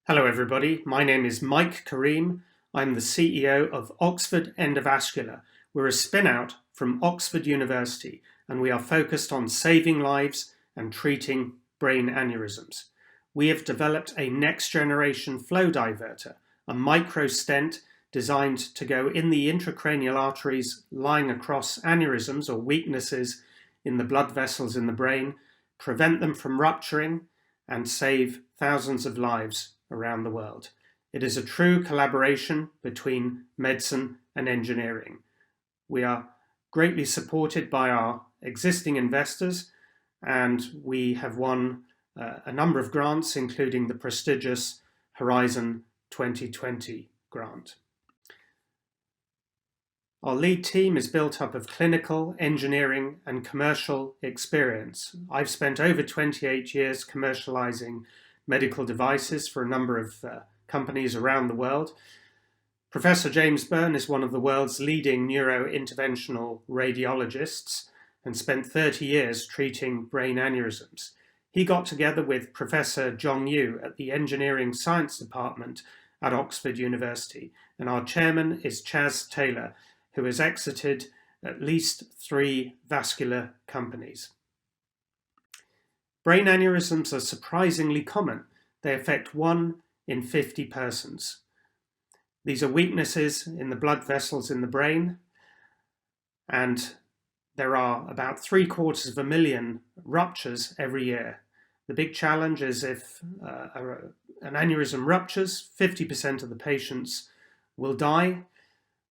Hello everybody, my name is Mike Kareem. I'm the CEO of Oxford Endovascular. We're a spin-out from Oxford University and we are focused on saving lives and treating brain aneurysms. We have developed a next-generation flow diverter, a micro-stent designed to go in the intracranial arteries lying across aneurysms or weaknesses in the blood vessels in the brain, prevent them from rupturing and save thousands of lives around the world. It is a true collaboration between medicine and engineering. We are greatly supported by our existing investors, and we have won a number of grants, including the prestigious Horizon 2020 grant. Our lead team is built up of clinical, engineering, and commercial experience. I've spent over 28 years commercializing medical devices for a number of companies around the world. Professor James Byrne is one of the world's leading neurointerventional radiologists and spent 30 years treating brain aneurysms. He got together with Professor Jong Yu at the Engineering Science Department at Oxford University, and our chairman is Chas Taylor, who has exited at least 3 vascular companies. Brain aneurysms are surprisingly common. They affect 1 in 50 persons. These are weaknesses in the blood vessels in the brain, and there are about 750,000 ruptures every year. The big challenge is if an aneurysm ruptures, 50% of the patients will die,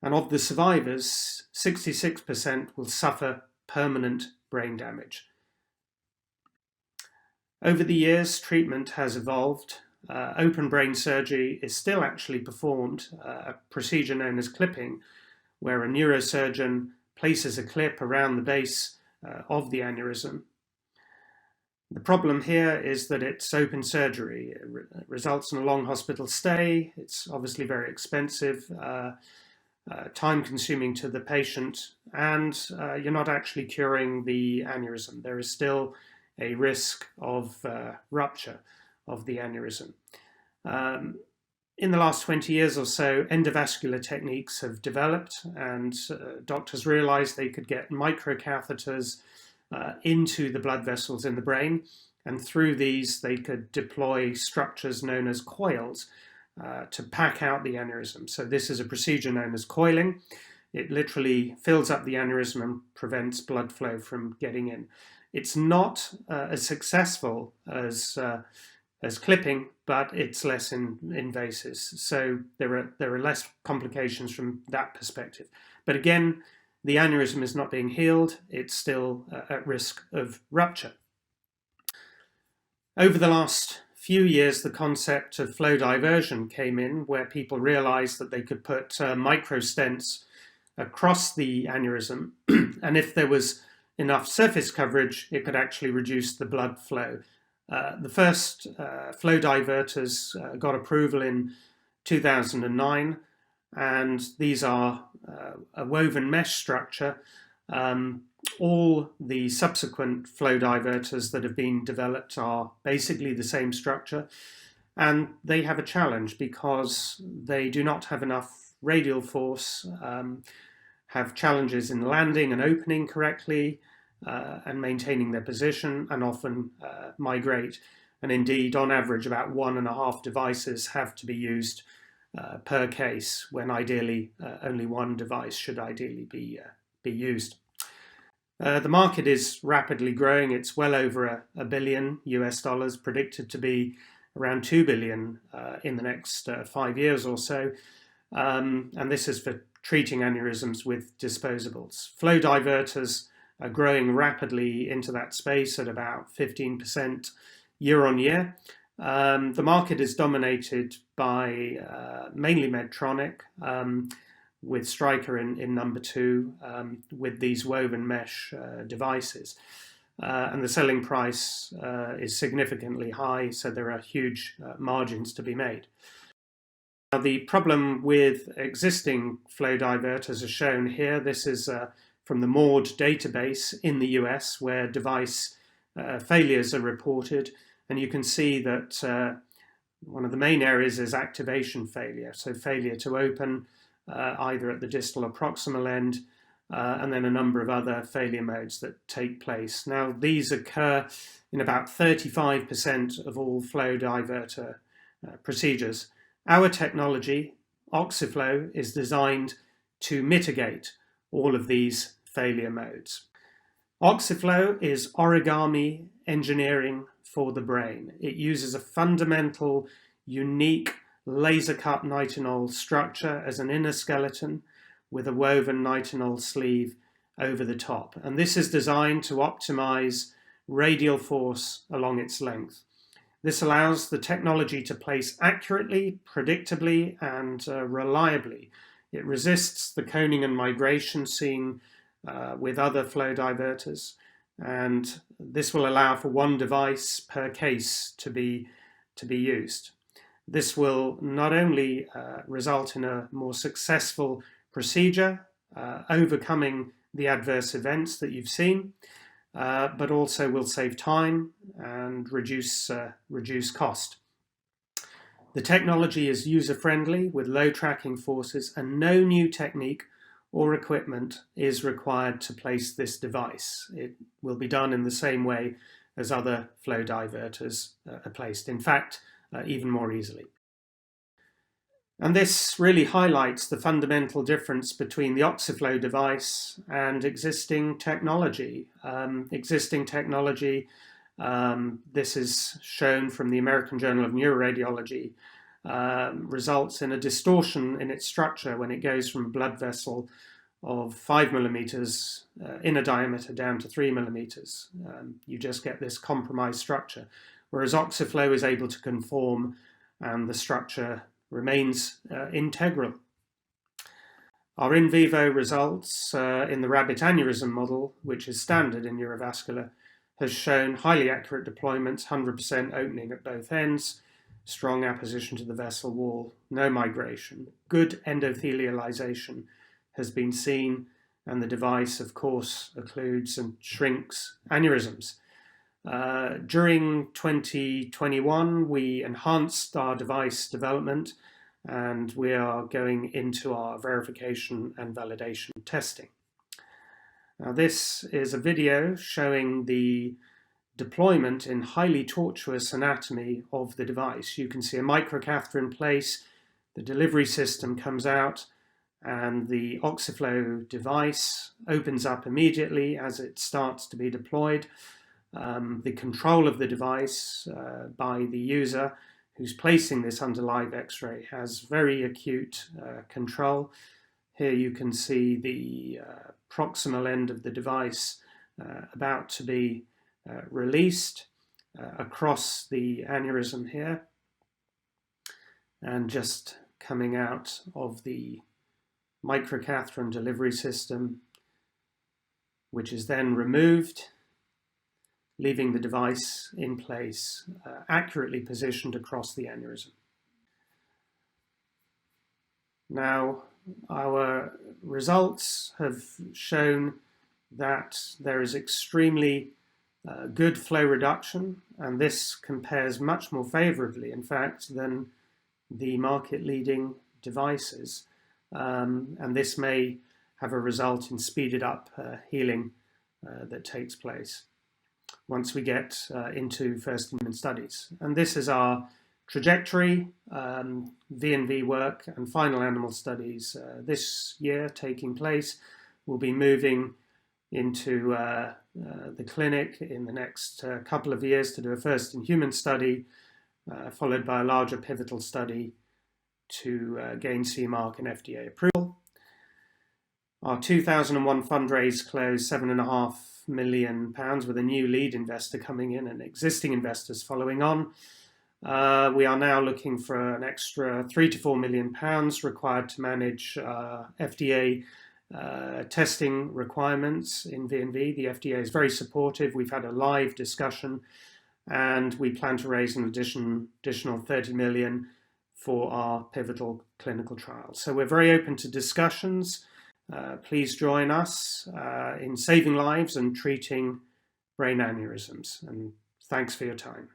and of the survivors, 66% will suffer permanent brain damage. Over the years, treatment has evolved. Open brain surgery is still actually performed, a procedure known as clipping, where a neurosurgeon places a clip around the base of the aneurysm. The problem here is that it's open surgery. It results in a long hospital stay. It's obviously very expensive, time-consuming to the patient, and you're not actually curing the aneurysm. There is still a risk of rupture of the aneurysm. In the last 20 years or so, endovascular techniques have developed, and doctors realized they could get microcatheters into the blood vessels in the brain, and through these they could deploy structures known as coils to pack out the aneurysm. So this is a procedure known as coiling. It literally fills up the aneurysm and prevents blood flow from getting in. It's not as successful as clipping, but it's less invasive. So there are less complications from that perspective. But again, the aneurysm is not being healed. It's still at risk of rupture. Over the last few years, the concept of flow diversion came in, where people realized that they could put microstents across the aneurysm, and if there was enough surface coverage, it could actually reduce the blood flow. The first flow diverters got approval in 2009, and these are a woven mesh structure. All the subsequent flow diverters that have been developed are basically the same structure, and they have a challenge because they do not have enough radial force, have challenges in landing and opening correctly, and maintaining their position, and often migrate. And indeed, on average, about 1.5 devices have to be used per case, when ideally only 1 device should ideally be used. The market is rapidly growing. It's well over $1 billion US, predicted to be around 2 billion in the next 5 years or so. And this is for treating aneurysms with disposables. Flow diverters are growing rapidly into that space at about 15% year on year. The market is dominated by mainly Medtronic, with Stryker in number 2, with these woven mesh devices. And the selling price is significantly high, so there are huge margins to be made. Now, the problem with existing flow diverters is shown here. This is from the MAUD database in the US, where device failures are reported. And you can see that One of the main areas is activation failure, so failure to open either at the distal or proximal end, and then a number of other failure modes that take place. Now, these occur in about 35% of all flow diverter procedures. Our technology, Oxiflow, is designed to mitigate all of these failure modes. Oxiflow is origami engineering for the brain. It uses a fundamental, unique laser-cut nitinol structure as an inner skeleton with a woven nitinol sleeve over the top. And this is designed to optimize radial force along its length. This allows the technology to place accurately, predictably, and reliably. It resists the coning and migration seen with other flow diverters, and this will allow for one device per case to be used. This will not only result in a more successful procedure, overcoming the adverse events that you've seen, but also will save time and reduce cost. The technology is user-friendly with low tracking forces, and no new technique or equipment is required to place this device. It will be done in the same way as other flow diverters are placed, in fact, even more easily. And this really highlights the fundamental difference between the Oxiflow device and existing technology. This is shown from the American Journal of Neuroradiology, results in a distortion in its structure when it goes from a blood vessel of 5 millimeters inner diameter down to 3 millimeters. You just get this compromised structure, whereas Oxiflow is able to conform and the structure remains integral. Our in vivo results in the rabbit aneurysm model, which is standard in neurovascular, has shown highly accurate deployments, 100% opening at both ends, strong apposition to the vessel wall, no migration. Good endothelialization has been seen, and the device, of course, occludes and shrinks aneurysms. During 2021, we enhanced our device development, and we are going into our verification and validation testing. Now, this is a video showing the deployment in highly tortuous anatomy of the device. You can see a microcatheter in place, the delivery system comes out, and the Oxiflow device opens up immediately as it starts to be deployed. The control of the device by the user who's placing this under live X-ray has very acute control. Here you can see the proximal end of the device about to be released across the aneurysm here, and just coming out of the microcatheter and delivery system, which is then removed, leaving the device in place, accurately positioned across the aneurysm. Now, our results have shown that there is extremely good flow reduction, and this compares much more favorably, in fact, than the market-leading devices. And this may have a result in speeded up healing that takes place once we get into first human studies. And this is our trajectory, V&V work and final animal studies this year taking place. We'll be moving into the clinic in the next couple of years to do a first in human study, followed by a larger pivotal study to gain CE mark and FDA approval. Our 2001 fundraise closed £7.5 million with a new lead investor coming in and existing investors following on. We are now looking for an extra £3 to £4 million required to manage FDA testing requirements in V&V. The FDA is very supportive. We've had a live discussion, and we plan to raise an additional 30 million for our pivotal clinical trial. So we're very open to discussions. Please join us in saving lives and treating brain aneurysms. And thanks for your time.